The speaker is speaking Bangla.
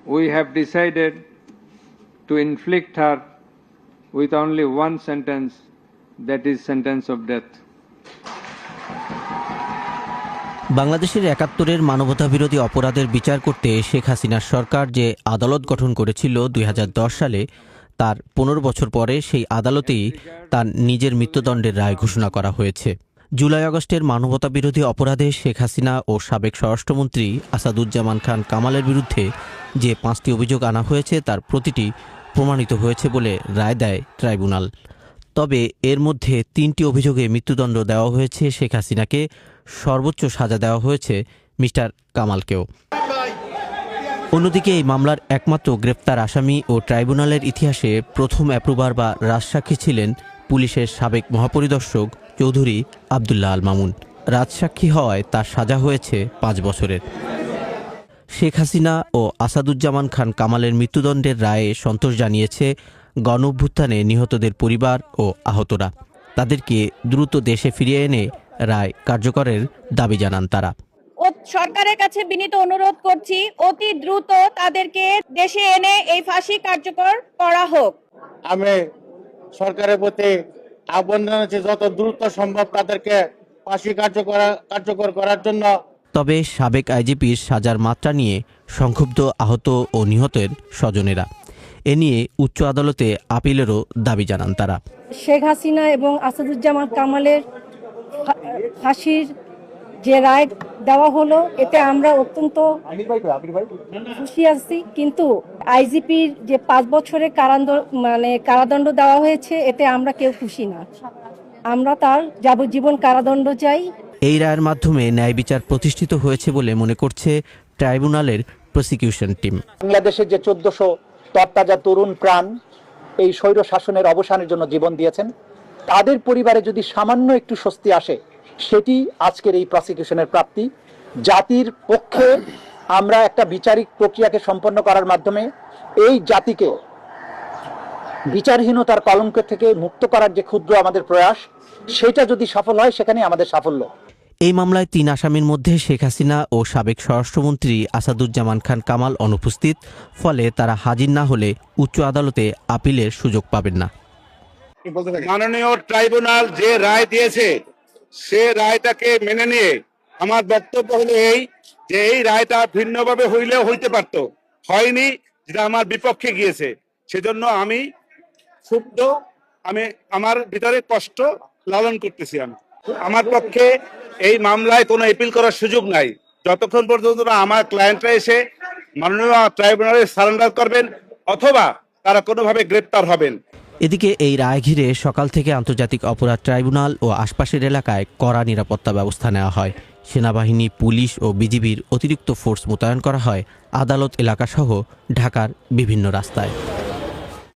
we have decided to inflict her with only one sentence, that is sentence of death. বাংলাদেশের ৭১-এর মানবতাবিরোধী অপরাধের বিচার করতে শেখ হাসিনার সরকার যে আদালত গঠন করেছিল ২০১০ সালে, তার ১৫ বছর পরে সেই আদালতেই তার নিজের মৃত্যুদণ্ডের রায় ঘোষণা করা হয়েছে। জুলাই আগস্টের মানবতাবিরোধী অপরাধে শেখ হাসিনা ও সাবেক স্বরাষ্ট্রমন্ত্রী আসাদুজ্জামান খান কামালের বিরুদ্ধে যে ৫টি অভিযোগ আনা হয়েছে তার প্রতিটি প্রমাণিত হয়েছে বলে রায় দেয় ট্রাইব্যুনাল। তবে এর মধ্যে ৩টি অভিযোগে মৃত্যুদণ্ড দেওয়া হয়েছে শেখ হাসিনাকে, সর্বোচ্চ সাজা দেওয়া হয়েছে মিস্টার কামালকেও। অন্যদিকে এই মামলার একমাত্র গ্রেপ্তার আসামি ও ট্রাইব্যুনালের ইতিহাসে প্রথম অ্যাপ্রুভার বা রাজসাক্ষী ছিলেন পুলিশের সাবেক মহাপরিদর্শক চৌধুরী আবদুল্লাহ আল মামুন। রাজসাক্ষী হওয়ায় তার সাজা হয়েছে ৫ বছরের। শেখ হাসিনা ও আসাদুজ্জামান খান কামালের মৃত্যুদণ্ডের রায়ে সন্তোষ জানিয়েছে গণঅভ্যুত্থানে নিহতদের পরিবার ও আহতরা। তাদেরকে দ্রুত দেশে ফিরিয়ে এনে রায় কার্যকরের দাবি জানান তারা। সরকারের কাছে বিনীত অনুরোধ করছি, অতি দ্রুত তাদেরকে দেশে এনে এই ফাঁসি কার্যকর করা হোক। আমি সরকারের প্রতি আহ্বান জানাচ্ছি যত দ্রুত সম্ভব তাদেরকে ফাঁসি কার্যকর করার জন্য। তবে সাবেক আইজিপির সাজার মাত্রা নিয়ে সংক্ষুব্ধ আহত ও নিহতের স্বজনেরা। এ নিয়ে উচ্চ আদালতে আপিলেরও দাবি জানান তারা। শেখ হাসিনা এবং আসাদুজ্জামান কামালের ফাঁসির যে রায় দেওয়া হলো, এতে আমরা অত্যন্ত খুশি আছি, কিন্তু আইজিপির যে ৫ বছরের কারাদণ্ড দেওয়া হয়েছে, এতে আমরা কেউ খুশি না। আমরা তার যাবজ্জীবন কারাদণ্ড চাই। এই রায়ের মাধ্যমে ন্যায় বিচার প্রতিষ্ঠিত হয়েছে বলে মনে করছে ট্রাইব্যুনালের প্রসিকিউশন টিম। বাংলাদেশের যে ১৪০০ তরতাজা তরুণ প্রাণ এই স্বৈর শাসনের অবসানের জন্য জীবন দিয়েছেন, তাদের পরিবারে যদি সামান্য একটু স্বস্তি আসে, সেটি আজকের এই প্রসিকিউশনের প্রাপ্তি। জাতির পক্ষে আমরা একটা বিচারিক প্রক্রিয়াকে সম্পন্ন করার মাধ্যমে এই জাতিকে বিচারহীনতার কলঙ্ক থেকে মুক্ত করার যে ক্ষুদ্র আমাদের প্রয়াস, সেটা যদি সফল হয়, সেখানে আমাদের সাফল্য। এই মামলায় ৩ আসামির মধ্যে শেখ হাসিনা ও সাবেক স্বরাষ্ট্রমন্ত্রী আসাদুজ্জামান খান কামাল অনুপস্থিত, ফলে তারা হাজির না হলে উচ্চ আদালতে আপিলের সুযোগ পাবেন না। মাননীয় ট্রাইব্যুনাল যে রায় দিয়েছে সে রায়টাকে মেনে নিয়ে আমার বক্তব্য হলো এই যে এই রায়টা ভিন্নভাবে হইলেও হইতে পারত, হয়নি, যেটা আমার বিপক্ষে গিয়েছে। সেজন্য আমি ক্ষুব্ধ, আমি আমার ভিতরে কষ্ট লালন করতেছি। আমার পক্ষে এই মামলায় কোনো এপিল করার সুযোগ নাই যতক্ষণ পর্যন্ত না আমার ক্লায়েন্টরা এসে মাননীয় ট্রাইব্যুনালে সারেন্ডার করবেন অথবা তারা কোনোভাবে গ্রেপ্তার হবেন। এদিকে এই রায় ঘিরে সকাল থেকে আন্তর্জাতিক অপরাধ ট্রাইব্যুনাল ও আশপাশের এলাকায় কড়া নিরাপত্তা ব্যবস্থা নেওয়া হয়। সেনাবাহিনী, পুলিশ ও বিজিবির অতিরিক্ত ফোর্স মোতায়েন করা হয় আদালত এলাকাসহ ঢাকার বিভিন্ন রাস্তায়।